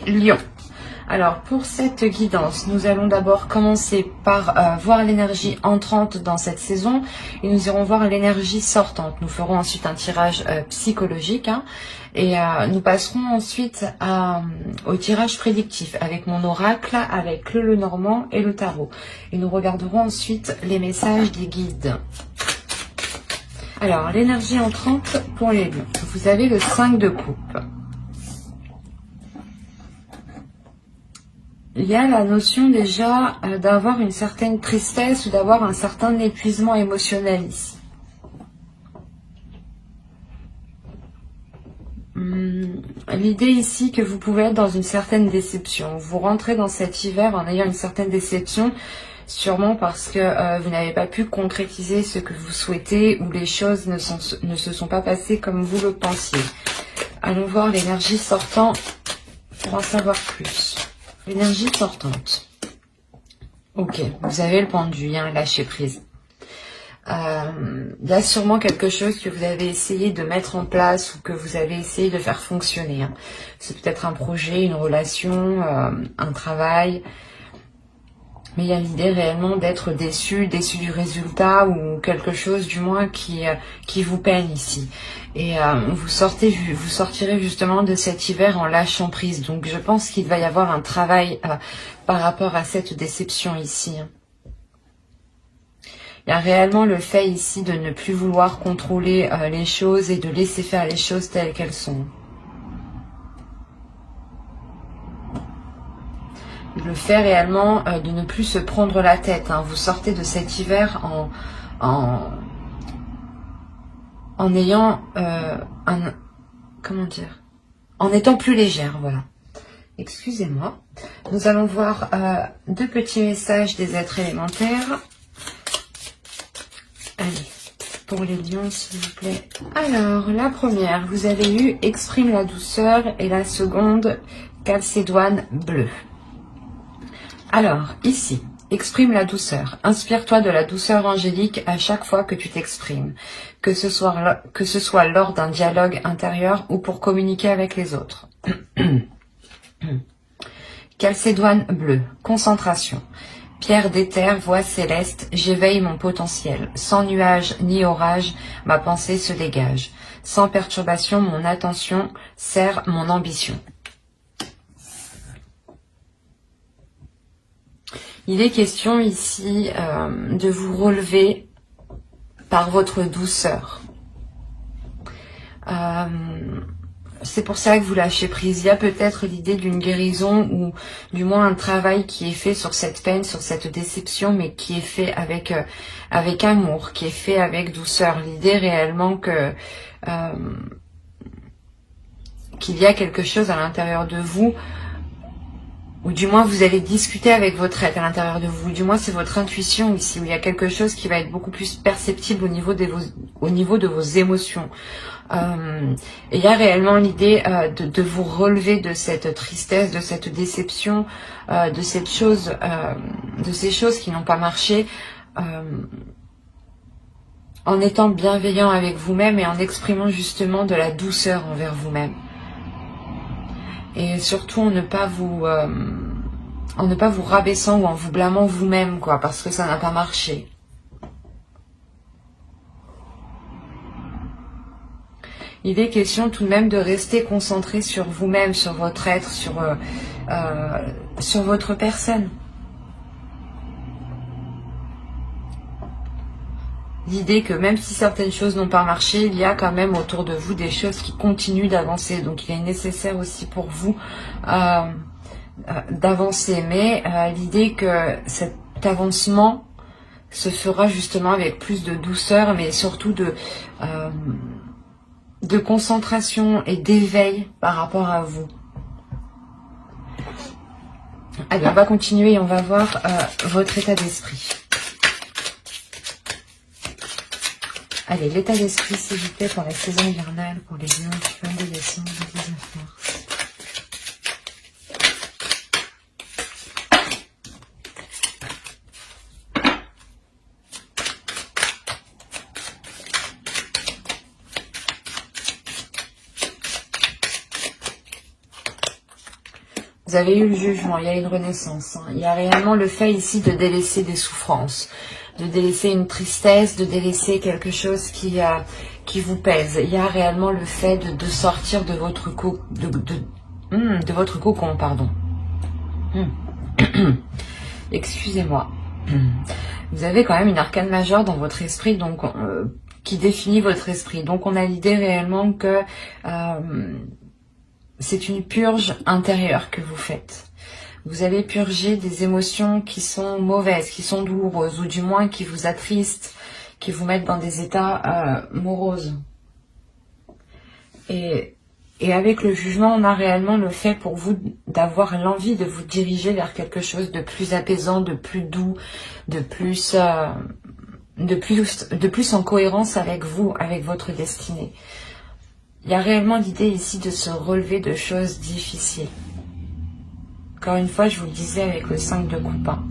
Lion. Alors, pour cette guidance, nous allons d'abord commencer par voir l'énergie entrante dans cette saison et nous irons voir l'énergie sortante. Nous ferons ensuite un tirage psychologique et nous passerons ensuite au tirage prédictif avec mon oracle, avec le Lenormand et le tarot. Et nous regarderons ensuite les messages des guides. Alors, l'énergie entrante pour les lions. Vous avez le 5 de coupe. Il y a la notion déjà d'avoir une certaine tristesse ou d'avoir un certain épuisement émotionnel ici. L'idée ici que vous pouvez être dans une certaine déception. Vous rentrez dans cet hiver en ayant une certaine déception, sûrement parce que vous n'avez pas pu concrétiser ce que vous souhaitez ou les choses ne se sont pas passées comme vous le pensiez. Allons voir l'énergie sortante pour en savoir plus. L'énergie sortante. Ok, vous avez le pendu, lâcher prise. Il y a sûrement quelque chose que vous avez essayé de mettre en place ou que vous avez essayé de faire fonctionner. C'est peut-être un projet, une relation, un travail. Mais il y a l'idée réellement d'être déçu du résultat ou quelque chose du moins qui vous peine ici. Et vous sortirez justement de cet hiver en lâchant prise. Donc je pense qu'il va y avoir un travail par rapport à cette déception ici. Il y a réellement le fait ici de ne plus vouloir contrôler les choses et de laisser faire les choses telles qu'elles sont. Le fait réellement de ne plus se prendre la tête. Vous sortez de cet hiver en ayant en étant plus légère, voilà. Excusez-moi. Nous allons voir deux petits messages des êtres élémentaires. Allez, pour les lions, s'il vous plaît. Alors, la première, vous avez eu exprime la douceur et la seconde, calcédoine bleue. Alors, ici, exprime la douceur. Inspire-toi de la douceur angélique à chaque fois que tu t'exprimes, que ce soit lors d'un dialogue intérieur ou pour communiquer avec les autres. Calcédoine bleue, concentration. Pierre d'éther, voix céleste, j'éveille mon potentiel. Sans nuage ni orage, ma pensée se dégage. Sans perturbation, mon attention sert mon ambition. Il est question ici de vous relever par votre douceur. C'est pour ça que vous lâchez prise. Il y a peut-être l'idée d'une guérison ou du moins un travail qui est fait sur cette peine, sur cette déception, mais qui est fait avec amour, qui est fait avec douceur. L'idée réellement que qu'il y a quelque chose à l'intérieur de vous, ou du moins vous allez discuter avec votre être à l'intérieur de vous, du moins c'est votre intuition ici, où il y a quelque chose qui va être beaucoup plus perceptible au niveau de vos émotions. Il y a réellement l'idée de vous relever de cette tristesse, de cette déception, de ces choses qui n'ont pas marché, en étant bienveillant avec vous-même et en exprimant justement de la douceur envers vous-même. Et surtout en ne pas vous rabaissant ou en vous blâmant vous-même, parce que ça n'a pas marché. Il est question tout de même de rester concentré sur vous-même, sur votre être, sur votre personne. L'idée que même si certaines choses n'ont pas marché, il y a quand même autour de vous des choses qui continuent d'avancer. Donc il est nécessaire aussi pour vous d'avancer. Mais l'idée que cet avancement se fera justement avec plus de douceur, mais surtout de concentration et d'éveil par rapport à vous. Allez, on va continuer et on va voir votre état d'esprit. Allez, l'état d'esprit, s'il vous plaît, pour la saison hivernale, pour les lions du 22 décembre au 19 mars. Vous avez eu le jugement, il y a une renaissance. Hein. Il y a réellement le fait ici de délaisser des souffrances, de délaisser une tristesse, de délaisser quelque chose qui vous pèse. Il y a réellement le fait de sortir de votre de votre cocon, pardon. Excusez-moi. Vous avez quand même une arcane majeure dans votre esprit, donc qui définit votre esprit. Donc on a l'idée réellement que c'est une purge intérieure que vous faites. Vous allez purger des émotions qui sont mauvaises, qui sont douloureuses, ou du moins qui vous attristent, qui vous mettent dans des états moroses. Et avec le jugement, on a réellement le fait pour vous d'avoir l'envie de vous diriger vers quelque chose de plus apaisant, de plus doux, de plus en cohérence avec vous, avec votre destinée. Il y a réellement l'idée ici de se relever de choses difficiles. Encore une fois, je vous le disais avec le 5 de coupe. Hein.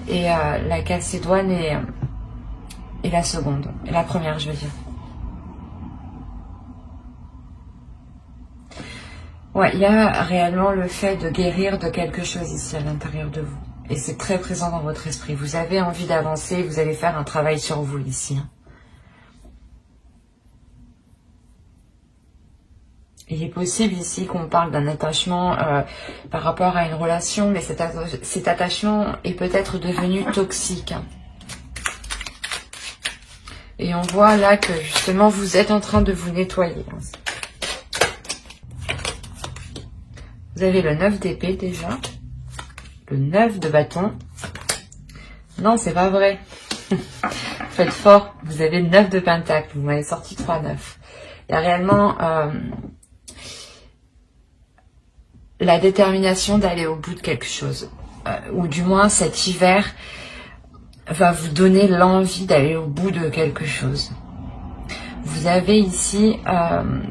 Et la Calcédoine et la seconde. Et la première, je veux dire. Ouais, il y a réellement le fait de guérir de quelque chose ici à l'intérieur de vous. Et c'est très présent dans votre esprit. Vous avez envie d'avancer, vous allez faire un travail sur vous ici. Hein. Il est possible ici qu'on parle d'un attachement par rapport à une relation, mais cet attachement est peut-être devenu toxique. Et on voit là que justement vous êtes en train de vous nettoyer. Vous avez le 9 d'épée déjà, le 9 de bâton. Non, c'est pas vrai. Faites fort, vous avez le 9 de pentacle, vous m'avez sorti 3-9. Il y a réellement... la détermination d'aller au bout de quelque chose. Ou du moins cet hiver va vous donner l'envie d'aller au bout de quelque chose. Vous avez ici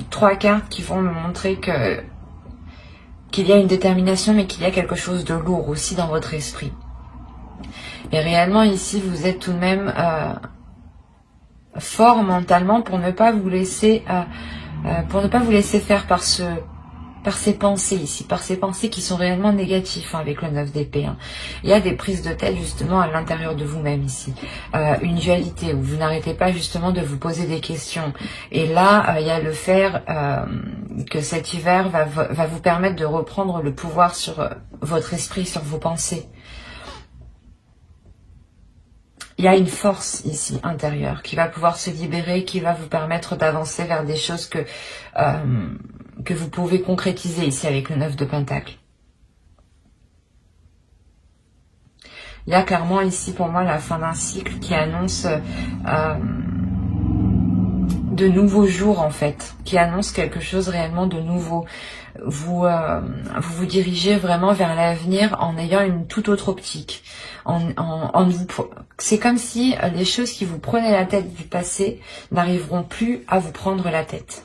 3 cartes qui vont me montrer qu'il y a une détermination, mais qu'il y a quelque chose de lourd aussi dans votre esprit. Et réellement ici vous êtes tout de même fort mentalement pour ne pas vous laisser faire par ces pensées ici, par ces pensées qui sont réellement négatives hein, avec le 9 d'épée. Hein. Il y a des prises de tête justement à l'intérieur de vous-même ici. Une dualité où vous n'arrêtez pas justement de vous poser des questions. Et là, il y a le fait que cet hiver va vous permettre de reprendre le pouvoir sur votre esprit, sur vos pensées. Il y a une force ici intérieure qui va pouvoir se libérer, qui va vous permettre d'avancer vers des choses que vous pouvez concrétiser ici avec le 9 de pentacle. Il y a clairement ici pour moi la fin d'un cycle qui annonce de nouveaux jours en fait, qui annonce quelque chose réellement de nouveau. Vous vous dirigez vraiment vers l'avenir en ayant une toute autre optique. C'est comme si les choses qui vous prenaient la tête du passé n'arriveront plus à vous prendre la tête.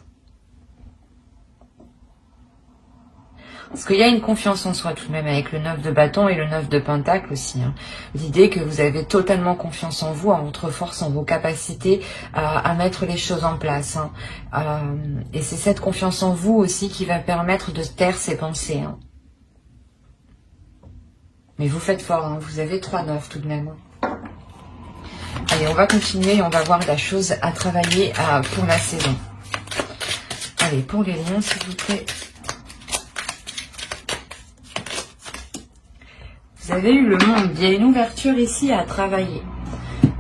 Parce qu'il y a une confiance en soi tout de même avec le 9 de bâton et le 9 de pentacle aussi. Hein. L'idée que vous avez totalement confiance en vous, en votre force, en vos capacités à mettre les choses en place. Hein. Et c'est cette confiance en vous aussi qui va permettre de taire ces pensées. Hein. Mais vous faites fort, hein. Vous avez 3-9 tout de même. Allez, on va continuer et on va voir la chose à travailler pour la saison. Allez, pour les lions, s'il vous plaît. Vous avez eu le monde, il y a une ouverture ici à travailler.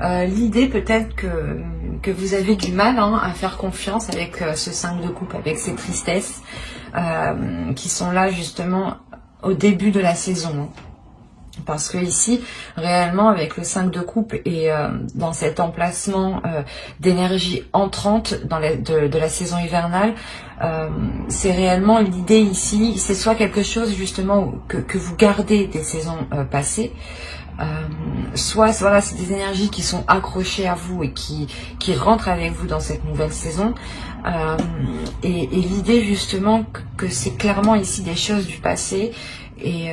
L'idée peut-être que vous avez du mal hein, à faire confiance avec ce 5 de coupe, avec ces tristesses qui sont là justement au début de la saison. Hein. Parce que ici, réellement, avec le 5 de coupe et dans cet emplacement d'énergie entrante de la saison hivernale, c'est réellement l'idée ici, c'est soit quelque chose justement que vous gardez des saisons passées, soit voilà, c'est des énergies qui sont accrochées à vous et qui rentrent avec vous dans cette nouvelle saison. Et l'idée justement que c'est clairement ici des choses du passé et...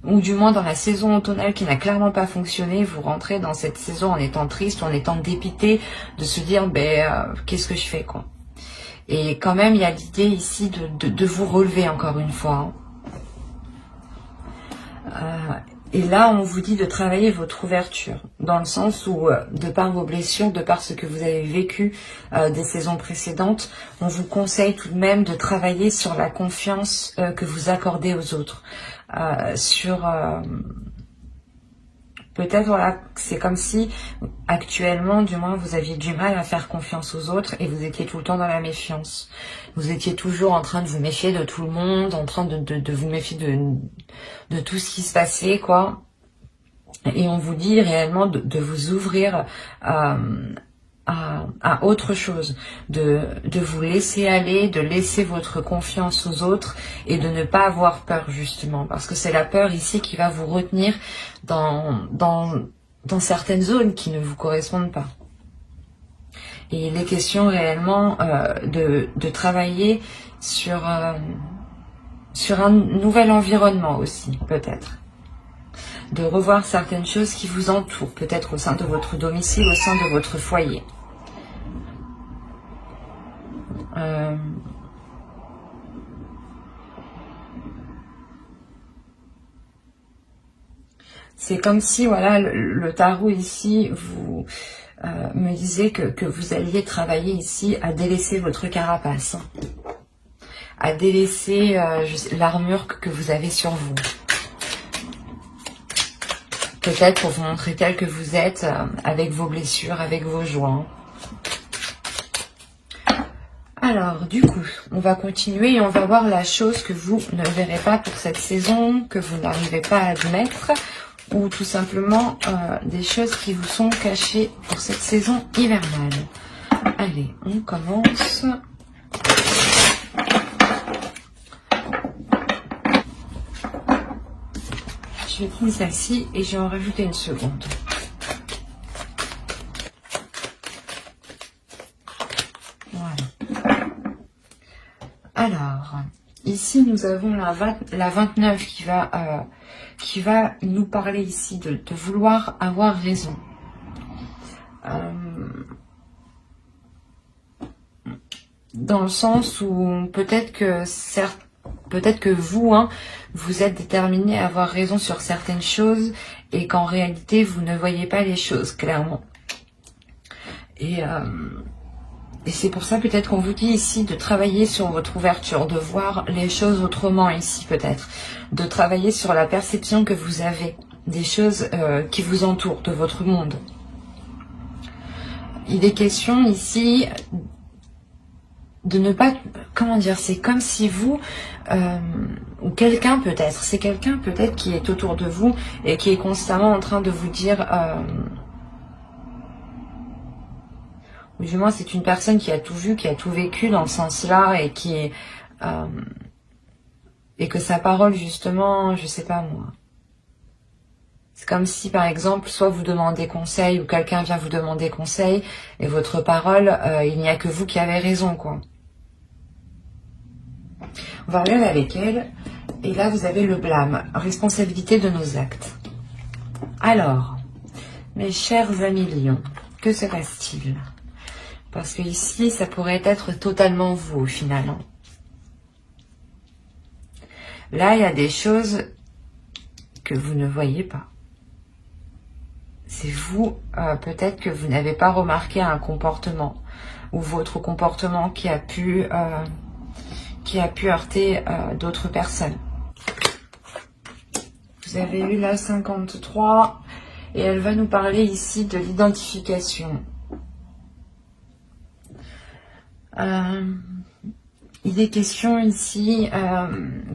ou du moins dans la saison automnale qui n'a clairement pas fonctionné, vous rentrez dans cette saison en étant triste, en étant dépité, de se dire qu'est-ce que je fais quoi. Et quand même, il y a l'idée ici de vous relever encore une fois. Et là, on vous dit de travailler votre ouverture, dans le sens où, de par vos blessures, de par ce que vous avez vécu des saisons précédentes, on vous conseille tout de même de travailler sur la confiance que vous accordez aux autres. Peut-être, voilà, c'est comme si, actuellement, du moins, vous aviez du mal à faire confiance aux autres et vous étiez tout le temps dans la méfiance. Vous étiez toujours en train de vous méfier de tout le monde, en train de vous méfier de tout ce qui se passait, quoi. Et on vous dit réellement de vous ouvrir à autre chose, de vous laisser aller, de laisser votre confiance aux autres et de ne pas avoir peur justement, parce que c'est la peur ici qui va vous retenir dans certaines zones qui ne vous correspondent pas. Et il est question réellement de travailler sur un nouvel environnement aussi, peut-être. De revoir certaines choses qui vous entourent, peut-être au sein de votre domicile, au sein de votre foyer. C'est comme si, voilà, le tarot ici vous me disait que vous alliez travailler ici à délaisser votre carapace, à délaisser l'armure que vous avez sur vous. Peut-être pour vous montrer tel que vous êtes, avec vos blessures, avec vos joints. Alors, du coup, on va continuer et on va voir la chose que vous ne verrez pas pour cette saison, que vous n'arrivez pas à admettre, ou tout simplement des choses qui vous sont cachées pour cette saison hivernale. Allez, on commence. Je vais prendre celle-ci et je vais en rajouter une seconde. Voilà. Alors, ici nous avons la 29 qui va nous parler ici de vouloir avoir raison. Dans le sens où peut-être que vous, vous êtes déterminé à avoir raison sur certaines choses et qu'en réalité, vous ne voyez pas les choses clairement. Et c'est pour ça peut-être qu'on vous dit ici de travailler sur votre ouverture, de voir les choses autrement ici peut-être, de travailler sur la perception que vous avez des choses qui vous entourent, de votre monde. Il est question ici de ne pas, comment dire, c'est comme si vous, ou quelqu'un peut-être, c'est quelqu'un peut-être qui est autour de vous et qui est constamment en train de vous dire, ou du moins c'est une personne qui a tout vu, qui a tout vécu dans ce sens-là et qui est, et que sa parole justement, je sais pas moi. C'est comme si par exemple, soit vous demandez conseil ou quelqu'un vient vous demander conseil et votre parole, il n'y a que vous qui avez raison, quoi. On va regarder avec elle. Et là, vous avez le blâme. Responsabilité de nos actes. Alors, mes chers amis lions, que se passe-t-il? Parce que ici, ça pourrait être totalement vous au final. Là, il y a des choses que vous ne voyez pas. C'est vous, peut-être que vous n'avez pas remarqué un comportement ou votre comportement qui a pu heurter d'autres personnes. Vous avez eu la 53 et elle va nous parler ici de l'identification. Il est question ici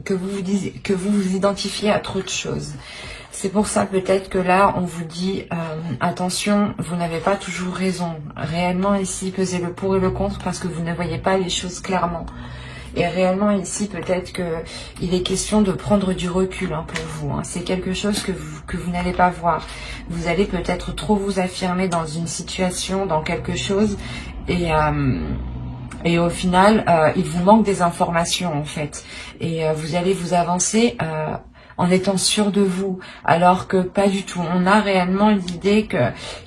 que vous vous identifiez à trop de choses. C'est pour ça peut-être que là, on vous dit, attention, vous n'avez pas toujours raison. Réellement ici, pesez le pour et le contre parce que vous ne voyez pas les choses clairement. Et réellement ici, peut-être qu'il est question de prendre du recul pour vous. C'est quelque chose que vous n'allez pas voir. Vous allez peut-être trop vous affirmer dans une situation, dans quelque chose. Et au final, il vous manque des informations en fait. Et vous allez vous avancer en étant sûr de vous, alors que pas du tout. On a réellement l'idée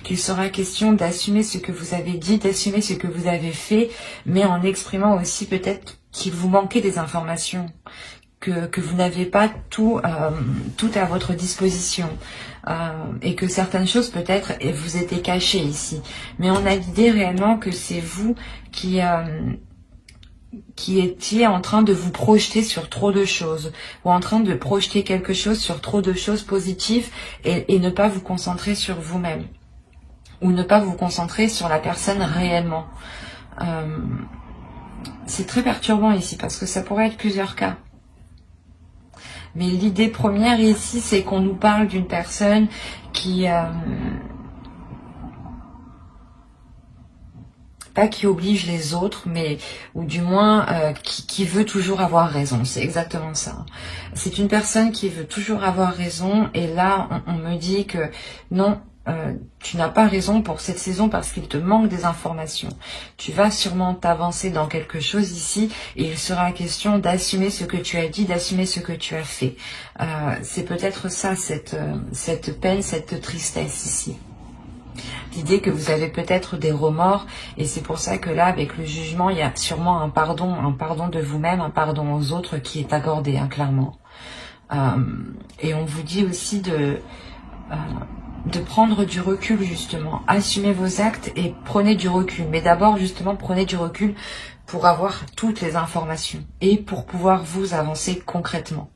qu'il sera question d'assumer ce que vous avez dit, d'assumer ce que vous avez fait, mais en exprimant aussi peut-être qu'il vous manquait des informations, que vous n'avez pas tout à votre disposition, et que certaines choses peut-être vous étaient cachées ici. Mais on a l'idée réellement que c'est vous qui étiez en train de vous projeter sur trop de choses, ou en train de projeter quelque chose sur trop de choses positives, et ne pas vous concentrer sur vous-même, ou ne pas vous concentrer sur la personne réellement. C'est très perturbant ici, parce que ça pourrait être plusieurs cas. Mais l'idée première ici, c'est qu'on nous parle d'une personne qui... pas qui oblige les autres, mais ou du moins qui veut toujours avoir raison. C'est exactement ça. C'est une personne qui veut toujours avoir raison, et là, on me dit que non, tu n'as pas raison pour cette saison parce qu'il te manque des informations. Tu vas sûrement t'avancer dans quelque chose ici, et il sera question d'assumer ce que tu as dit, d'assumer ce que tu as fait. C'est peut-être ça, cette peine, cette tristesse ici. L'idée que vous avez peut-être des remords, et c'est pour ça que là, avec le jugement, il y a sûrement un pardon de vous-même, un pardon aux autres qui est accordé, hein, clairement. Et on vous dit aussi de prendre du recul, justement. Assumez vos actes et prenez du recul. Mais d'abord, justement, prenez du recul pour avoir toutes les informations et pour pouvoir vous avancer concrètement.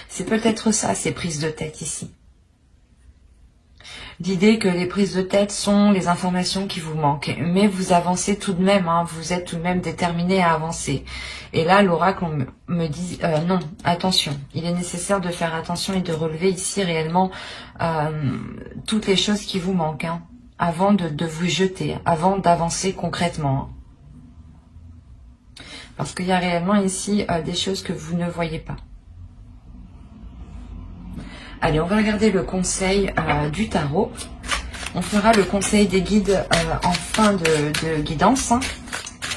C'est peut-être ça, ces prises de tête ici. L'idée que les prises de tête sont les informations qui vous manquent. Mais vous avancez tout de même, hein, vous êtes tout de même déterminé à avancer. Et là, l'oracle me dit, non, attention. Il est nécessaire de faire attention et de relever ici réellement toutes les choses qui vous manquent, hein, avant de vous jeter, avant d'avancer concrètement. Parce qu'il y a réellement ici des choses que vous ne voyez pas. Allez, on va regarder le conseil du tarot. On fera le conseil des guides en fin de guidance, hein,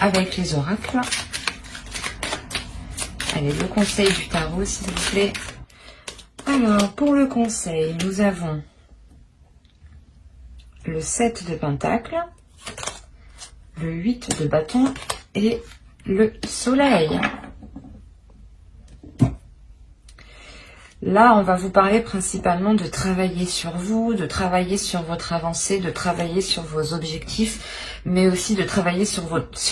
avec les oracles. Allez, le conseil du tarot, s'il vous plaît. Alors, pour le conseil, nous avons le 7 de Pentacle, le 8 de bâton et le soleil. Là, on va vous parler principalement de travailler sur vous, de travailler sur votre avancée, de travailler sur vos objectifs, mais aussi de travailler sur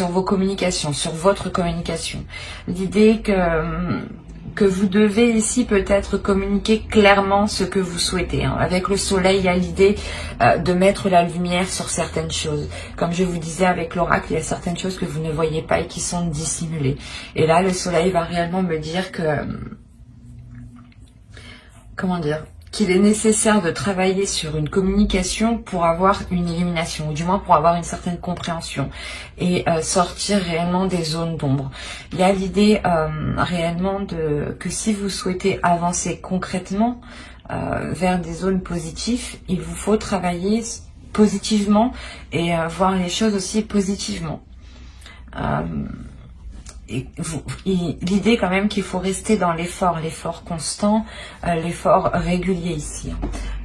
vos communications, sur votre communication. L'idée que vous devez ici peut-être communiquer clairement ce que vous souhaitez, hein. Avec le soleil, il y a l'idée de mettre la lumière sur certaines choses. Comme je vous disais avec l'oracle, il y a certaines choses que vous ne voyez pas et qui sont dissimulées. Et là, le soleil va réellement me dire que... comment dire, qu'il est nécessaire de travailler sur une communication pour avoir une illumination, ou du moins pour avoir une certaine compréhension, et sortir réellement des zones d'ombre. Il y a l'idée réellement que si vous souhaitez avancer concrètement vers des zones positives, il vous faut travailler positivement et voir les choses aussi positivement. L'idée quand même qu'il faut rester dans l'effort constant, l'effort régulier ici.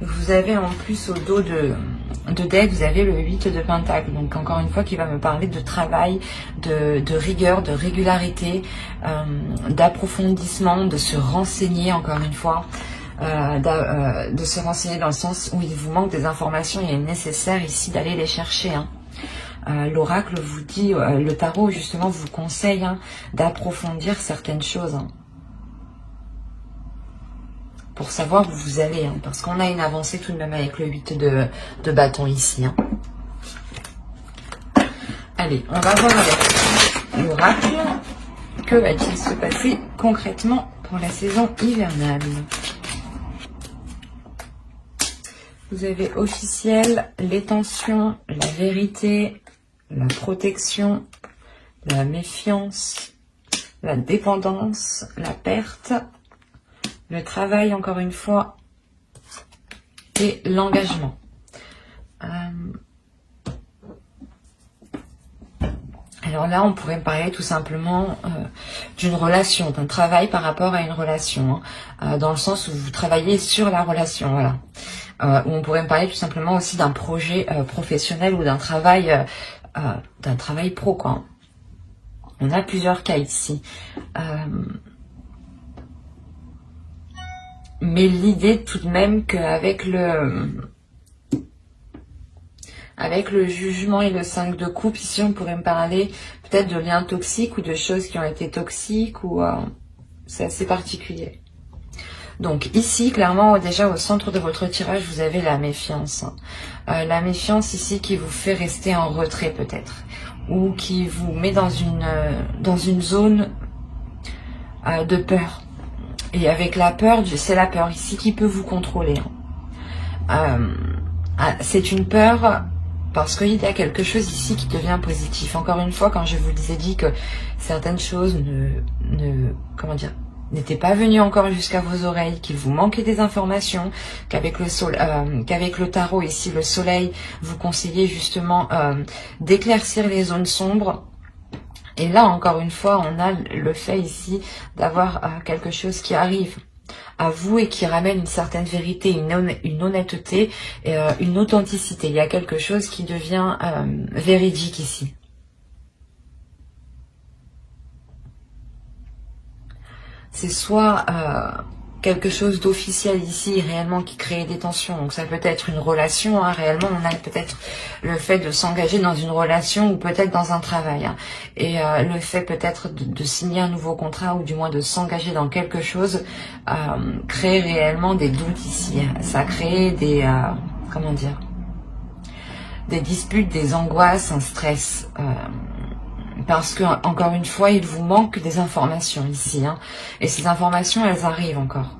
Vous avez en plus au dos de deck, vous avez le 8 de Pentacle, donc encore une fois qui va me parler de travail, de rigueur, de régularité, d'approfondissement, de se renseigner encore une fois. De se renseigner dans le sens où il vous manque des informations, il est nécessaire ici d'aller les chercher, hein. L'oracle vous dit, le tarot justement vous conseille, hein, d'approfondir certaines choses, hein, pour savoir où vous allez, hein, parce qu'on a une avancée tout de même avec le 8 de bâton ici, hein. Allez, on va voir avec l'oracle, que va-t-il se passer concrètement pour la saison hivernale. Vous avez officiel, les tensions, la vérité, la protection, la méfiance, la dépendance, la perte, le travail encore une fois et l'engagement. Alors là, on pourrait parler tout simplement d'une relation, d'un travail par rapport à une relation, hein, dans le sens où vous travaillez sur la relation, voilà. Ou on pourrait me parler tout simplement aussi d'un projet professionnel ou d'un travail pro, quoi. On a plusieurs cas ici. Mais l'idée tout de même qu'avec avec le jugement et le 5 de coupe, ici on pourrait me parler peut-être de liens toxiques ou de choses qui ont été toxiques, ou c'est assez particulier. Donc ici, clairement, déjà au centre de votre tirage, vous avez la méfiance. La méfiance ici qui vous fait rester en retrait peut-être, ou qui vous met dans une zone de peur. Et avec la peur, c'est la peur ici qui peut vous contrôler. C'est une peur parce qu'il y a quelque chose ici qui devient positif. Encore une fois, quand je vous ai dit que certaines choses n'étaient pas venues encore jusqu'à vos oreilles, qu'il vous manquait des informations, qu'avec le tarot ici, le soleil, vous conseillez justement d'éclaircir les zones sombres. Et là, encore une fois, on a le fait ici d'avoir quelque chose qui arrive à vous et qui ramène une certaine vérité, une honnêteté, une authenticité. Il y a quelque chose qui devient véridique ici. C'est soit quelque chose d'officiel ici, réellement, qui crée des tensions. Donc ça peut être une relation, hein, réellement, on a peut-être le fait de s'engager dans une relation ou peut-être dans un travail. Hein. Et le fait peut-être de signer un nouveau contrat ou du moins de s'engager dans quelque chose crée réellement des doutes ici. Hein. Ça crée des... comment dire, des disputes, des angoisses, un stress. Parce que, encore une fois, il vous manque des informations ici. Hein. Et ces informations, elles arrivent encore.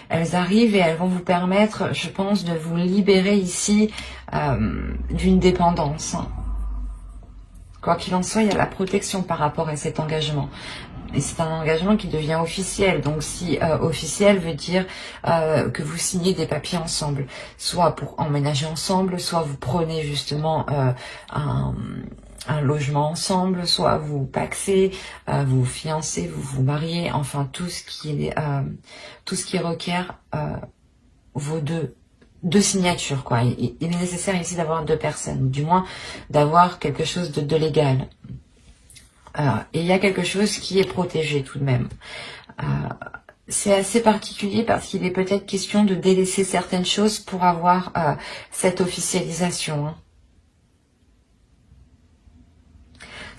Elles arrivent et elles vont vous permettre, je pense, de vous libérer ici d'une dépendance. Quoi qu'il en soit, il y a la protection par rapport à cet engagement. Et c'est un engagement qui devient officiel. Donc si officiel veut dire que vous signez des papiers ensemble. Soit pour emménager ensemble, soit vous prenez justement un logement ensemble, soit vous pacsez, vous fiancez, vous vous mariez, enfin tout ce qui requiert vos deux signatures, quoi. Il est nécessaire ici d'avoir 2 personnes, ou du moins d'avoir quelque chose de légal. Et il y a quelque chose qui est protégé tout de même. C'est assez particulier parce qu'il est peut-être question de délaisser certaines choses pour avoir cette officialisation. Hein.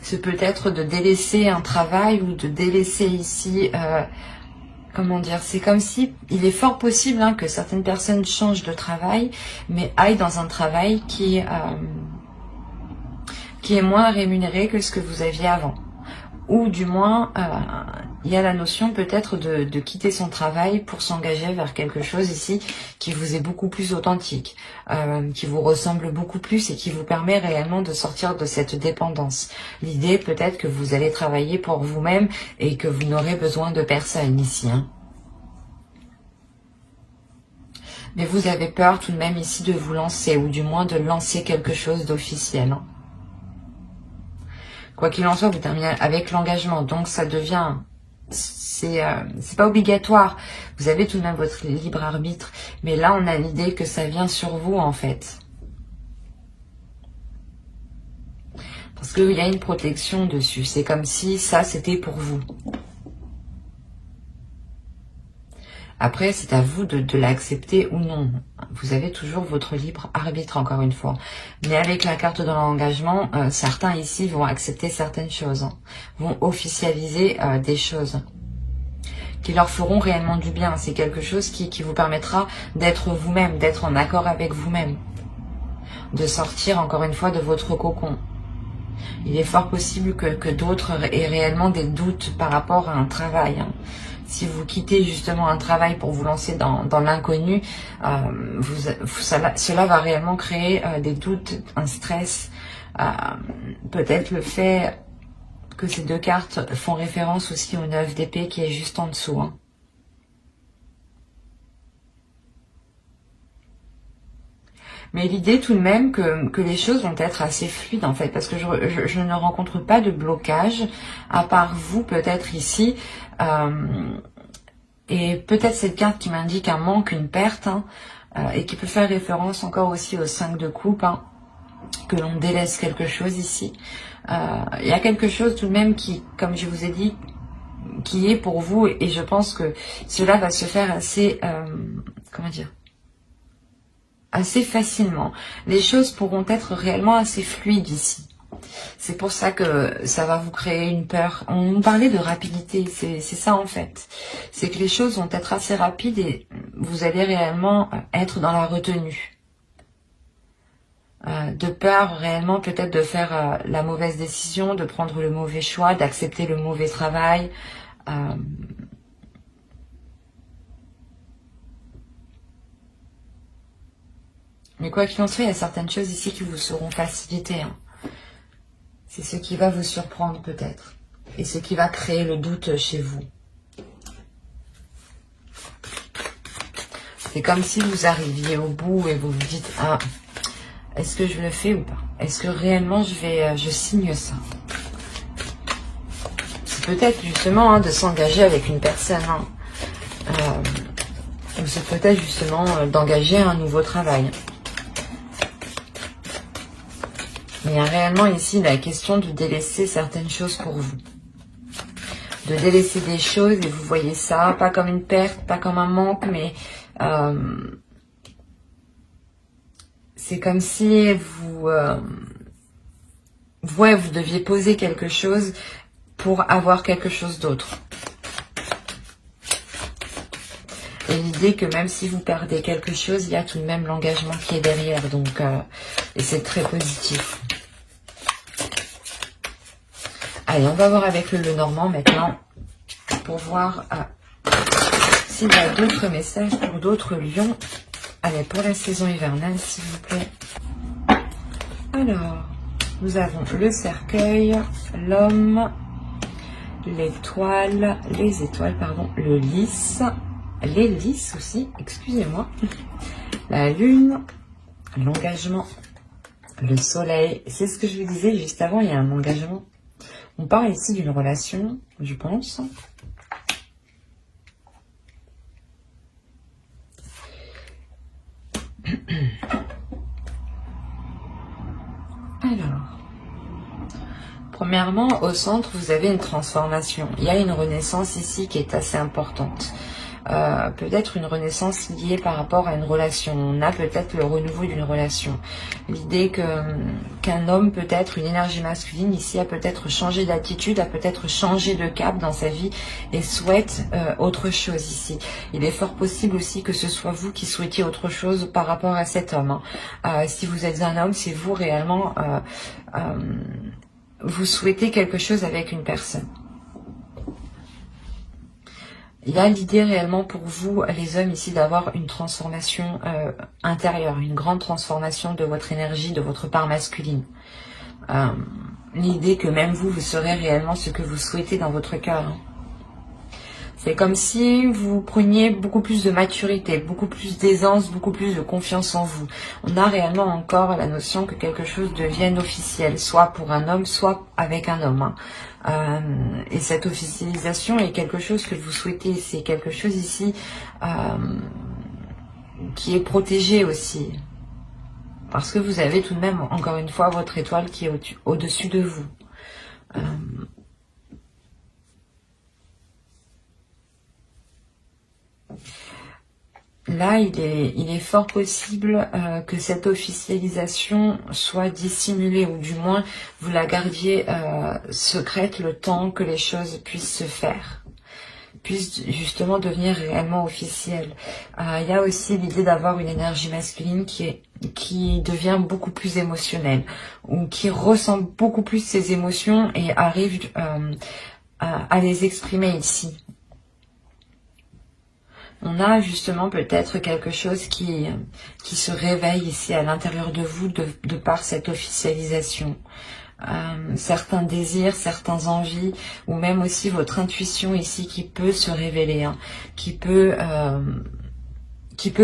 C'est peut-être de délaisser un travail ou de délaisser ici... comment dire, c'est comme si il est fort possible que certaines personnes changent de travail, mais aillent dans un travail qui est moins rémunéré que ce que vous aviez avant. Ou du moins, il y a la notion peut-être de quitter son travail pour s'engager vers quelque chose ici qui vous est beaucoup plus authentique, qui vous ressemble beaucoup plus et qui vous permet réellement de sortir de cette dépendance. L'idée peut-être que vous allez travailler pour vous-même et que vous n'aurez besoin de personne ici. Hein. Mais vous avez peur tout de même ici de vous lancer, ou du moins de lancer quelque chose d'officiel. Hein. Quoi qu'il en soit, vous terminez avec l'engagement, donc ça devient... C'est pas obligatoire, vous avez tout de même votre libre arbitre, mais là on a l'idée que ça vient sur vous en fait. Parce qu'il y a une protection dessus, c'est comme si ça c'était pour vous. Après, c'est à vous de l'accepter ou non. Vous avez toujours votre libre arbitre, encore une fois. Mais avec la carte de l'engagement, certains ici vont accepter certaines choses, hein, vont officialiser des choses qui leur feront réellement du bien. C'est quelque chose qui vous permettra d'être vous-même, d'être en accord avec vous-même, de sortir, encore une fois, de votre cocon. Il est fort possible que d'autres aient réellement des doutes par rapport à un travail, hein. Si vous quittez justement un travail pour vous lancer dans l'inconnu, cela va réellement créer des doutes, un stress. Peut-être le fait que ces 2 cartes font référence aussi au 9 d'épée qui est juste en dessous. Hein. Mais l'idée tout de même que les choses vont être assez fluides en fait, parce que je ne rencontre pas de blocage, à part vous peut-être ici. Et peut-être cette carte qui m'indique un manque, une perte, hein, et qui peut faire référence encore aussi au 5 de coupe, hein, que l'on délaisse quelque chose ici. Il y a quelque chose tout de même qui, comme je vous ai dit, qui est pour vous, et je pense que cela va se faire assez, comment dire, assez facilement. Les choses pourront être réellement assez fluides ici. C'est pour ça que ça va vous créer une peur. On nous parlait de rapidité, c'est ça en fait. C'est que les choses vont être assez rapides et vous allez réellement être dans la retenue. De peur réellement peut-être de faire la mauvaise décision, de prendre le mauvais choix, d'accepter le mauvais travail. Mais quoi qu'il en soit, il y a certaines choses ici qui vous seront facilitées. Hein. C'est ce qui va vous surprendre peut-être. Et ce qui va créer le doute chez vous. C'est comme si vous arriviez au bout et vous vous dites, ah, est-ce que je le fais ou pas? Est-ce que réellement je signe ça? C'est peut-être justement hein, de s'engager avec une personne. Hein. Ou c'est peut-être justement d'engager un nouveau travail. Mais il y a réellement ici la question de délaisser certaines choses pour vous. De délaisser des choses et vous voyez ça, pas comme une perte, pas comme un manque, mais c'est comme si vous deviez poser quelque chose pour avoir quelque chose d'autre. Et l'idée que même si vous perdez quelque chose, il y a tout de même l'engagement qui est derrière. Donc, et c'est très positif. Allez, on va voir avec le Normand maintenant pour voir s'il y a d'autres messages pour d'autres lions. Allez, pour la saison hivernale, s'il vous plaît. Alors, nous avons le cercueil, l'homme, l'étoile, les étoiles, pardon, le lys, les lys aussi, excusez-moi, la lune, l'engagement, le soleil. C'est ce que je vous disais juste avant, il y a un engagement. On parle ici d'une relation, je pense. Alors, premièrement, au centre, vous avez une transformation. Il y a une renaissance ici qui est assez importante. Peut-être une renaissance liée par rapport à une relation. On a peut-être le renouveau d'une relation. L'idée qu'un homme, peut-être une énergie masculine ici, a peut-être changé d'attitude, a peut-être changé de cap dans sa vie et souhaite autre chose ici. Il est fort possible aussi que ce soit vous qui souhaitiez autre chose par rapport à cet homme. Hein. Si vous êtes un homme, c'est vous réellement, vous souhaitez quelque chose avec une personne. Il y a l'idée réellement pour vous, les hommes ici, d'avoir une transformation intérieure, une grande transformation de votre énergie, de votre part masculine. L'idée que même vous, vous serez réellement ce que vous souhaitez dans votre cœur. Hein. C'est comme si vous preniez beaucoup plus de maturité, beaucoup plus d'aisance, beaucoup plus de confiance en vous. On a réellement encore la notion que quelque chose devienne officiel, soit pour un homme, soit avec un homme. Hein. Et cette officialisation est quelque chose que vous souhaitez. C'est quelque chose ici qui est protégé aussi. Parce que vous avez tout de même, encore une fois, votre étoile qui est au-dessus de vous. Là, il est fort possible que cette officialisation soit dissimulée, ou du moins vous la gardiez secrète le temps que les choses puissent se faire, puissent justement devenir réellement officielles. Il y a aussi l'idée d'avoir une énergie masculine qui devient beaucoup plus émotionnelle, ou qui ressent beaucoup plus ses émotions et arrive à les exprimer ici. On a justement peut-être quelque chose qui se réveille ici à l'intérieur de vous de par cette officialisation. Certains désirs, certaines envies, ou même aussi votre intuition ici qui peut se révéler, hein, qui peut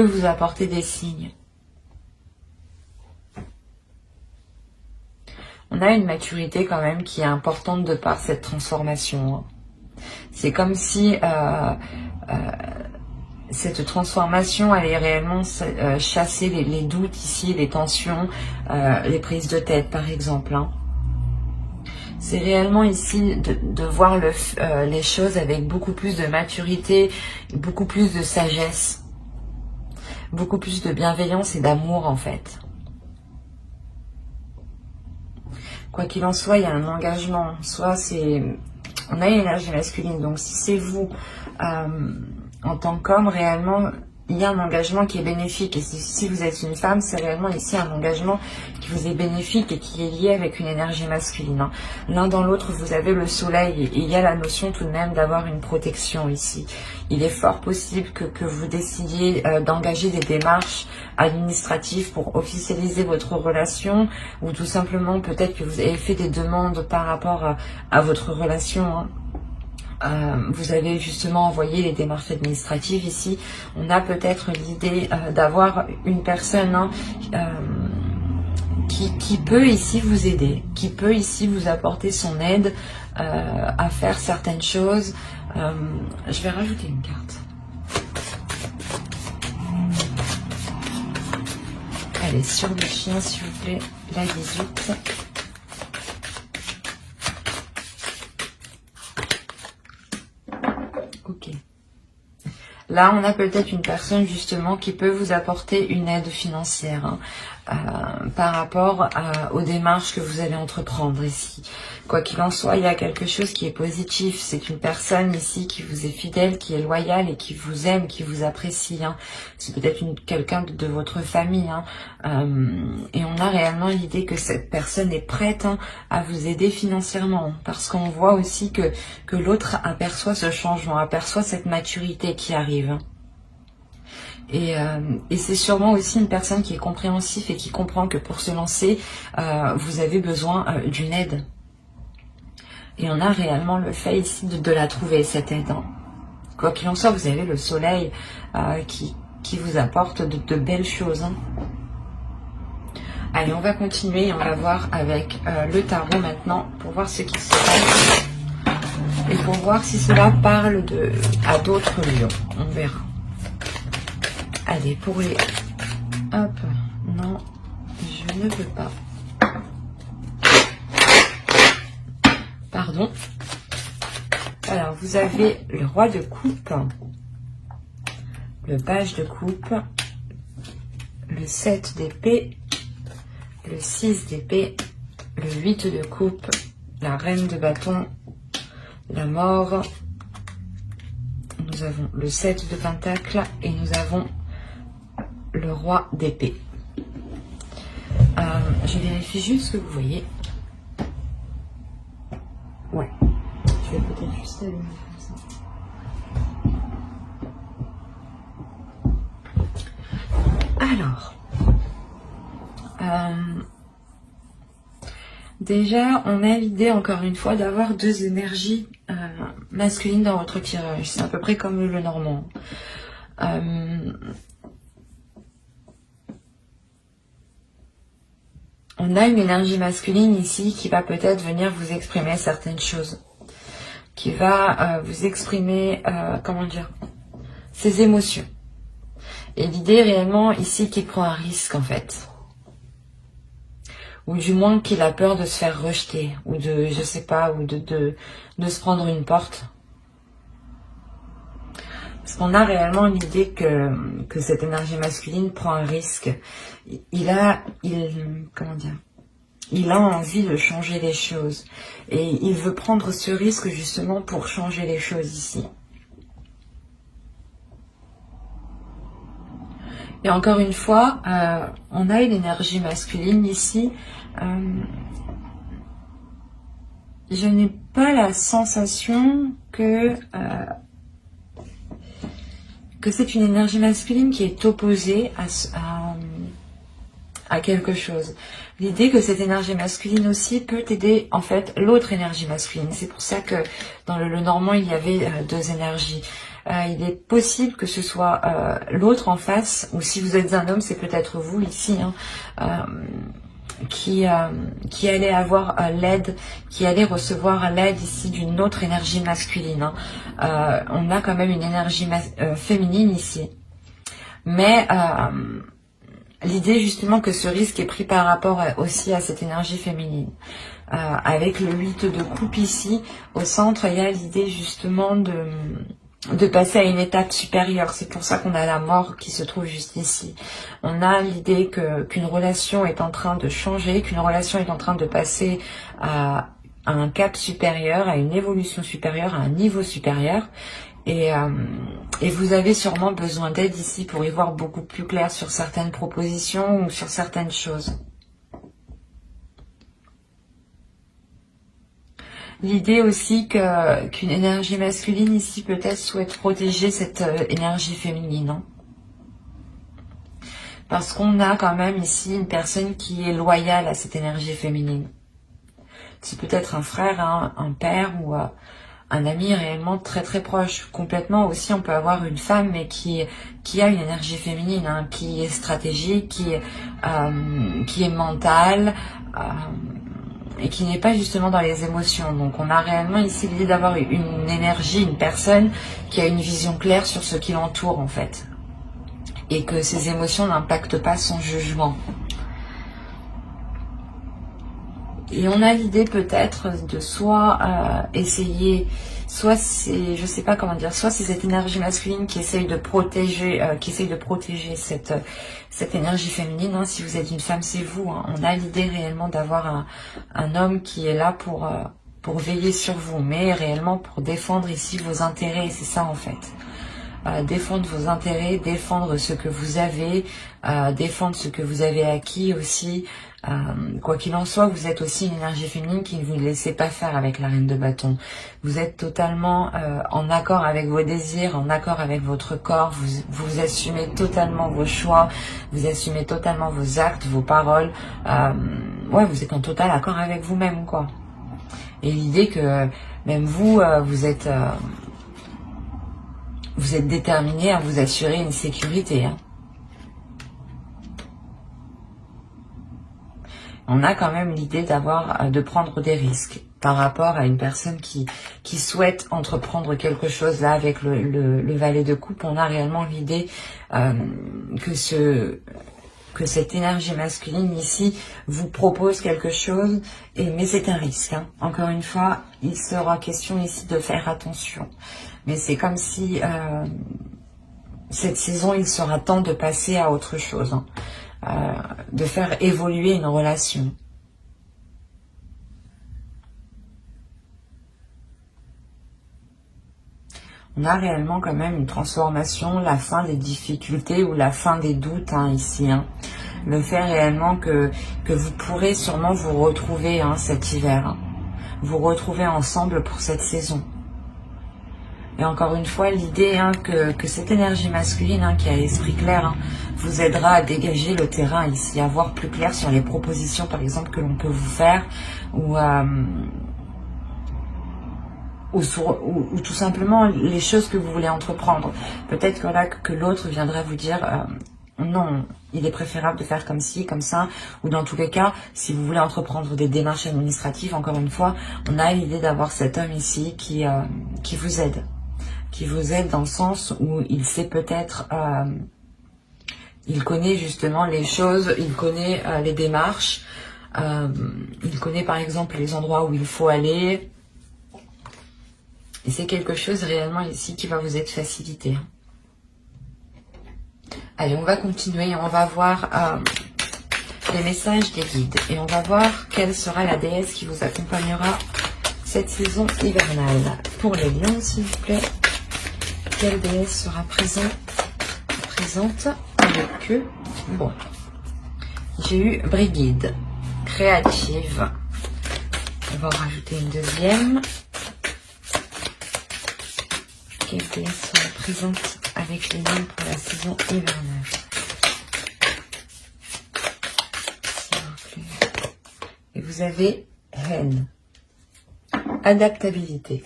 vous apporter des signes. On a une maturité quand même qui est importante de par cette transformation. C'est comme si cette transformation allait réellement chasser les doutes ici, les tensions, les prises de tête par exemple. C'est réellement ici de voir les choses avec beaucoup plus de maturité, beaucoup plus de sagesse, beaucoup plus de bienveillance et d'amour en fait. Quoi qu'il en soit, il y a un engagement. Soit c'est... On a une énergie masculine, donc si c'est vous, en tant qu'homme, réellement, il y a un engagement qui est bénéfique. Et si vous êtes une femme, c'est réellement ici un engagement qui vous est bénéfique et qui est lié avec une énergie masculine. L'un dans l'autre, vous avez le soleil et il y a la notion tout de même d'avoir une protection ici. Il est fort possible que vous décidiez d'engager des démarches administratives pour officialiser votre relation ou tout simplement peut-être que vous avez fait des demandes par rapport à votre relation. Vous avez justement envoyé les démarches administratives ici. On a peut-être l'idée d'avoir une personne qui peut ici vous aider, qui peut ici vous apporter son aide à faire certaines choses. Je vais rajouter une carte. Allez, sur le chien s'il vous plaît, la 18. Ok. Là, on a peut-être une personne justement qui peut vous apporter une aide financière par rapport aux démarches que vous allez entreprendre ici. Quoi qu'il en soit, il y a quelque chose qui est positif. C'est une personne ici qui vous est fidèle, qui est loyale et qui vous aime, qui vous apprécie. C'est peut-être quelqu'un de votre famille. Et on a réellement l'idée que cette personne est prête à vous aider financièrement. Parce qu'on voit aussi que l'autre aperçoit ce changement, aperçoit cette maturité qui arrive. Et c'est sûrement aussi une personne qui est compréhensif et qui comprend que pour se lancer, vous avez besoin d'une aide. Et on a réellement le fait ici de la trouver, cette aide. Quoi qu'il en soit, vous avez le soleil qui vous apporte de belles choses. Allez, on va continuer et on va voir avec le tarot maintenant pour voir ce qui se passe. Et pour voir si cela parle à d'autres lions. On verra. Allez, pour les... Hop, non, je ne peux pas. Pardon. Alors, vous avez le roi de coupe, le page de coupe, le 7 d'épée, le 6 d'épée, le 8 de coupe, la reine de bâton, la mort. Nous avons le 7 de pentacle et nous avons le roi d'épée. Je vérifie juste ce que vous voyez. Ouais. Je vais peut-être juste allumer comme ça. Alors. Déjà, on a l'idée, encore une fois, d'avoir deux énergies masculines dans votre tirage. C'est à peu près comme le normand. On a une énergie masculine ici qui va peut-être venir vous exprimer certaines choses. Qui va vous exprimer, comment dire, ses émotions. Et l'idée réellement ici qu'il prend un risque en fait. Ou du moins qu'il a peur de se faire rejeter. Ou de, je sais pas, ou de se prendre une porte. Parce qu'on a réellement l'idée que cette énergie masculine prend un risque. Il a envie de changer les choses. Et il veut prendre ce risque justement pour changer les choses ici. Et encore une fois, on a une énergie masculine ici. Je n'ai pas la sensation que c'est une énergie masculine qui est opposée à quelque chose. L'idée que cette énergie masculine aussi peut aider en fait l'autre énergie masculine. C'est pour ça que dans le normand, il y avait deux énergies. Il est possible que ce soit l'autre en face, ou si vous êtes un homme, c'est peut-être vous ici, qui allait avoir l'aide, qui allait recevoir l'aide ici d'une autre énergie masculine. Hein. On a quand même une énergie féminine ici. Mais l'idée justement que ce risque est pris par rapport aussi à cette énergie féminine. Avec le 8 de coupe ici, au centre, il y a l'idée justement de passer à une étape supérieure. C'est pour ça qu'on a la mort qui se trouve juste ici. On a l'idée qu'une relation est en train de changer, qu'une relation est en train de passer à un cap supérieur, à une évolution supérieure, à un niveau supérieur. Et vous avez sûrement besoin d'aide ici pour y voir beaucoup plus clair sur certaines propositions ou sur certaines choses. L'idée aussi qu'une énergie masculine ici peut-être souhaite protéger cette énergie féminine. Hein. Parce qu'on a quand même ici une personne qui est loyale à cette énergie féminine. C'est peut-être un frère, hein, un père ou un ami réellement très très proche. Complètement aussi, on peut avoir une femme mais qui a une énergie féminine, hein, qui est stratégique, qui est mentale, et qui n'est pas justement dans les émotions. Donc on a réellement ici l'idée d'avoir une énergie, une personne qui a une vision claire sur ce qui l'entoure en fait. Et que ses émotions n'impactent pas son jugement. Et on a l'idée peut-être de soit essayer, soit c'est, je sais pas comment dire, soit c'est cette énergie masculine qui essaye de protéger, cette énergie féminine. Hein. Si vous êtes une femme, c'est vous. Hein. On a l'idée réellement d'avoir un homme qui est là pour veiller sur vous, mais réellement pour défendre ici vos intérêts. C'est ça en fait. Défendre vos intérêts, défendre ce que vous avez, défendre ce que vous avez acquis aussi. Quoi qu'il en soit, vous êtes aussi une énergie féminine qui ne vous laissez pas faire avec la reine de bâton. Vous êtes totalement en accord avec vos désirs, en accord avec votre corps. Vous assumez totalement vos choix, vous assumez totalement vos actes, vos paroles. Ouais, vous êtes en total accord avec vous-même, quoi. Et l'idée que même vous, vous êtes déterminé à vous assurer une sécurité. Hein. On a quand même l'idée de prendre des risques par rapport à une personne qui souhaite entreprendre quelque chose. Là, avec le valet de coupe, on a réellement l'idée que cette énergie masculine ici vous propose quelque chose, mais c'est un risque. Hein. Encore une fois, il sera question ici de faire attention. Mais c'est comme si cette saison, il sera temps de passer à autre chose. Hein. De faire évoluer une relation. On a réellement quand même une transformation, la fin des difficultés ou la fin des doutes hein, ici. Hein. Le fait réellement que vous pourrez sûrement vous retrouver hein, cet hiver. Hein. Vous retrouver ensemble pour cette saison. Et encore une fois, l'idée hein, que cette énergie masculine hein, qui a l'esprit clair hein, vous aidera à dégager le terrain ici, à voir plus clair sur les propositions par exemple que l'on peut vous faire ou tout simplement les choses que vous voulez entreprendre. Peut-être que là que l'autre viendra vous dire non, il est préférable de faire comme ci, comme ça, ou dans tous les cas, si vous voulez entreprendre des démarches administratives, encore une fois, on a l'idée d'avoir cet homme ici qui vous aide. Qui vous aide dans le sens où il sait peut-être, il connaît justement les choses, il connaît les démarches, il connaît par exemple les endroits où il faut aller. Et c'est quelque chose réellement ici qui va vous être facilité. Allez, on va continuer, on va voir les messages des guides. Et on va voir quelle sera la déesse qui vous accompagnera cette saison hivernale. Pour les lions, s'il vous plaît. Quelle déesse sera présente avec eux? Bon, j'ai eu Brigide, créative. On va en rajouter une deuxième. Quelle déesse sera présente avec les lions pour la saison hivernale? S'il vous plaît. Et vous avez haine, adaptabilité.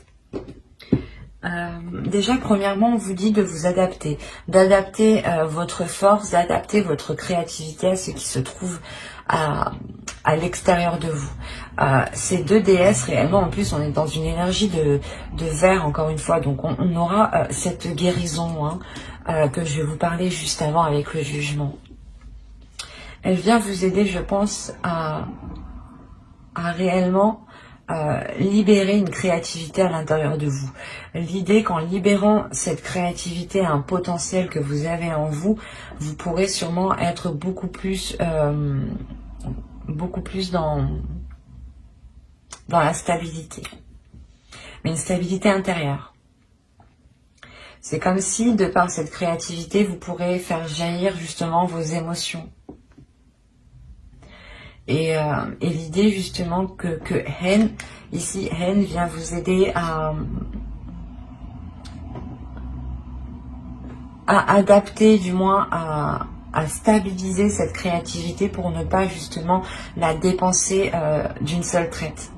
Déjà, premièrement, on vous dit de vous adapter, d'adapter votre force, d'adapter votre créativité à ce qui se trouve à l'extérieur de vous. Ces deux déesses, réellement, en plus, on est dans une énergie de verre, encore une fois, donc on aura cette guérison que je vais vous parler juste avant avec le jugement. Elle vient vous aider, je pense, à réellement libérer une créativité à l'intérieur de vous. L'idée qu'en libérant cette créativité, un potentiel que vous avez en vous, vous pourrez sûrement être beaucoup plus dans la stabilité. Mais une stabilité intérieure. C'est comme si, de par cette créativité, vous pourrez faire jaillir justement vos émotions. Et l'idée justement que Hen, ici, Hen vient vous aider à adapter, du moins à stabiliser cette créativité pour ne pas justement la dépenser d'une seule traite.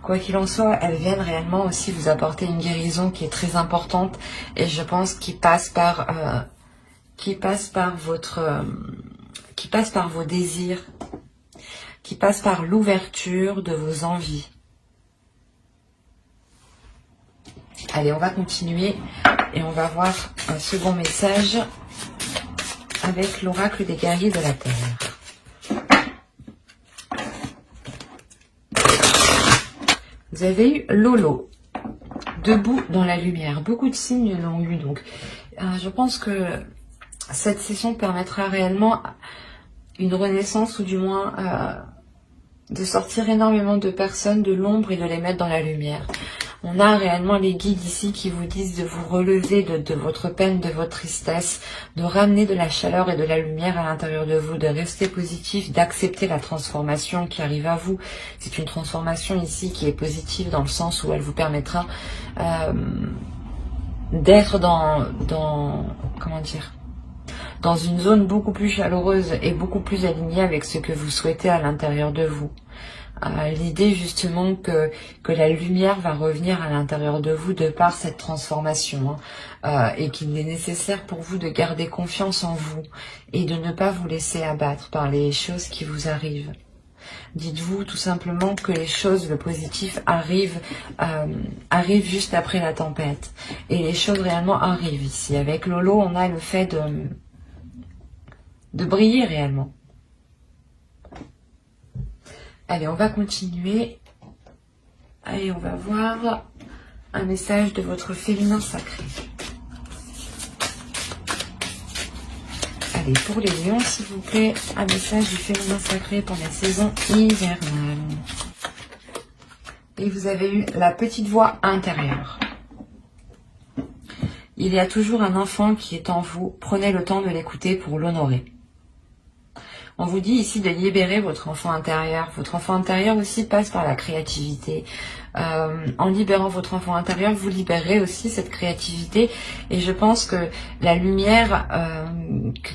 Quoi qu'il en soit, elles viennent réellement aussi vous apporter une guérison qui est très importante et je pense qui passe par vos désirs, qui passe par l'ouverture de vos envies. Allez, on va continuer et on va voir un second message avec l'oracle des guerriers de la Terre. Vous avez eu Lolo, debout dans la lumière. Beaucoup de signes l'ont eu, donc je pense que cette session permettra réellement une renaissance ou du moins de sortir énormément de personnes de l'ombre et de les mettre dans la lumière. On a réellement les guides ici qui vous disent de vous relever de votre peine, de votre tristesse, de ramener de la chaleur et de la lumière à l'intérieur de vous, de rester positif, d'accepter la transformation qui arrive à vous. C'est une transformation ici qui est positive dans le sens où elle vous permettra d'être dans une zone beaucoup plus chaleureuse et beaucoup plus alignée avec ce que vous souhaitez à l'intérieur de vous. L'idée justement que la lumière va revenir à l'intérieur de vous de par cette transformation et qu'il est nécessaire pour vous de garder confiance en vous et de ne pas vous laisser abattre par les choses qui vous arrivent. Dites-vous tout simplement que les choses, le positif arrive juste après la tempête et les choses réellement arrivent ici. Avec Lolo, on a le fait de briller réellement. Allez, on va continuer. Allez, on va voir un message de votre féminin sacré. Allez, pour les lions, s'il vous plaît, un message du féminin sacré pour la saison hivernale. Et vous avez eu la petite voix intérieure. Il y a toujours un enfant qui est en vous. Prenez le temps de l'écouter pour l'honorer. On vous dit ici de libérer votre enfant intérieur. Votre enfant intérieur aussi passe par la créativité. En libérant votre enfant intérieur, vous libérez aussi cette créativité. Et je pense que la lumière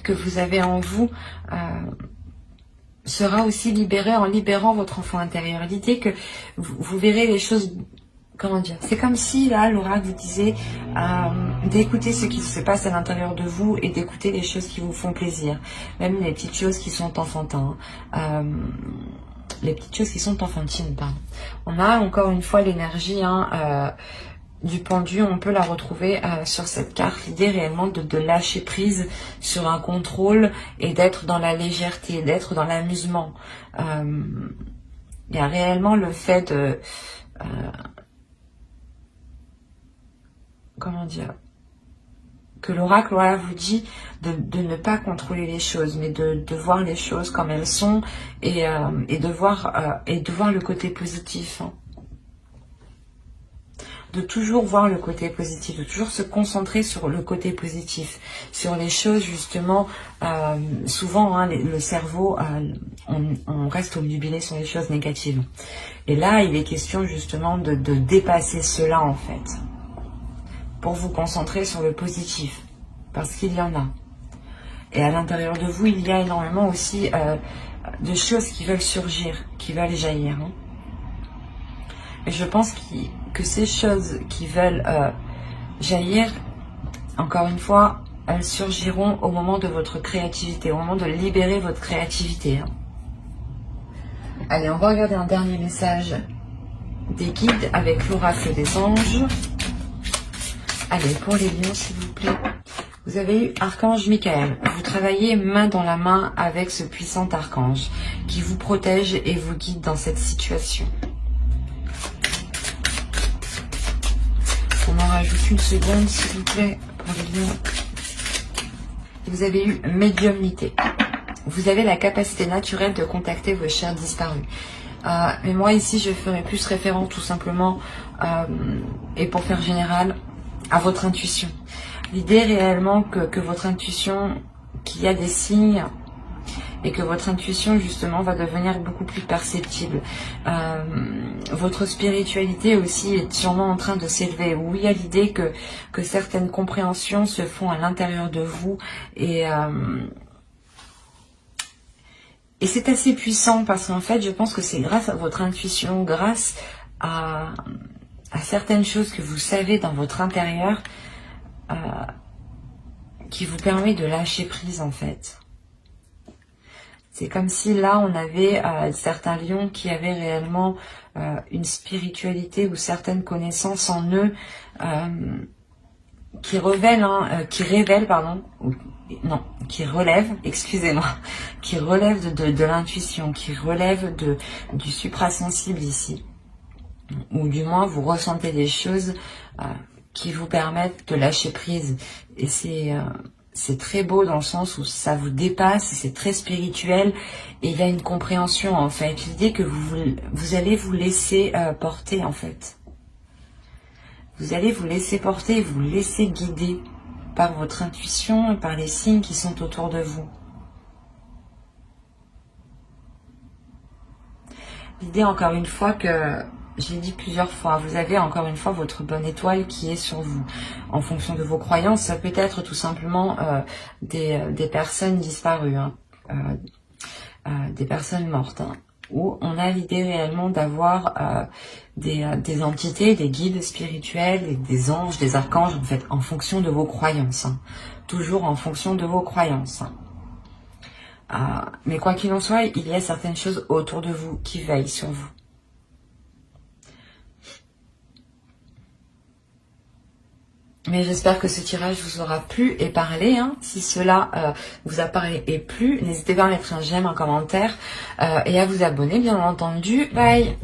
que vous avez en vous sera aussi libérée en libérant votre enfant intérieur. L'idée que vous verrez les choses... Comment dire? C'est comme si, là, l'oracle vous disait d'écouter ce qui se passe à l'intérieur de vous et d'écouter les choses qui vous font plaisir. Même les petites choses qui sont enfantines. Les petites choses qui sont enfantines, pardon. On a encore une fois l'énergie du pendu, on peut la retrouver sur cette carte. L'idée réellement de lâcher prise sur un contrôle et d'être dans la légèreté, d'être dans l'amusement. Il y a réellement le fait de... comment dire, que l'oracle vous dit de ne pas contrôler les choses, mais de voir les choses comme elles sont et de voir le côté positif. De toujours voir le côté positif, de toujours se concentrer sur le côté positif, sur les choses justement, souvent le cerveau, on reste obnubilé sur les choses négatives. Et là, il est question justement de dépasser cela en fait. Pour vous concentrer sur le positif, parce qu'il y en a. Et à l'intérieur de vous, il y a énormément aussi de choses qui veulent surgir, qui veulent jaillir. Et je pense que ces choses qui veulent jaillir, encore une fois, elles surgiront au moment de votre créativité, au moment de libérer votre créativité. Allez, on va regarder un dernier message des guides avec l'oracle des anges. Allez, pour les lions, s'il vous plaît. Vous avez eu Archange Michael. Vous travaillez main dans la main avec ce puissant archange qui vous protège et vous guide dans cette situation. On en rajoute une seconde, s'il vous plaît, pour les lions. Vous avez eu médiumnité. Vous avez la capacité naturelle de contacter vos chers disparus. Mais moi, ici, je ferai plus référence tout simplement, et pour faire général, à votre intuition. L'idée réellement que votre intuition, qu'il y a des signes et que votre intuition justement va devenir beaucoup plus perceptible. Votre spiritualité aussi est sûrement en train de s'élever. Oui, il y a l'idée que certaines compréhensions se font à l'intérieur de vous et c'est assez puissant parce qu'en fait, je pense que c'est grâce à votre intuition, grâce à certaines choses que vous savez dans votre intérieur qui vous permet de lâcher prise en fait. C'est comme si là on avait certains lions qui avaient réellement une spiritualité ou certaines connaissances en eux qui relèvent, excusez-moi, qui relèvent de l'intuition, qui relèvent du suprasensible ici. Ou du moins vous ressentez des choses qui vous permettent de lâcher prise. Et c'est très beau dans le sens où ça vous dépasse, c'est très spirituel et il y a une compréhension en fait. L'idée que vous allez vous laisser porter en fait. Vous allez vous laisser porter, vous laisser guider par votre intuition et par les signes qui sont autour de vous. L'idée encore une fois que j'ai dit plusieurs fois, vous avez encore une fois votre bonne étoile qui est sur vous. En fonction de vos croyances, ça peut être tout simplement des personnes disparues, des personnes mortes. Où on a l'idée réellement d'avoir des entités, des guides spirituels, des anges, des archanges, en fait, en fonction de vos croyances. Toujours en fonction de vos croyances. Mais quoi qu'il en soit, il y a certaines choses autour de vous qui veillent sur vous. Mais j'espère que ce tirage vous aura plu et parlé. Si cela vous a parlé et plu, n'hésitez pas à mettre un j'aime, un commentaire et à vous abonner, bien entendu. Bye!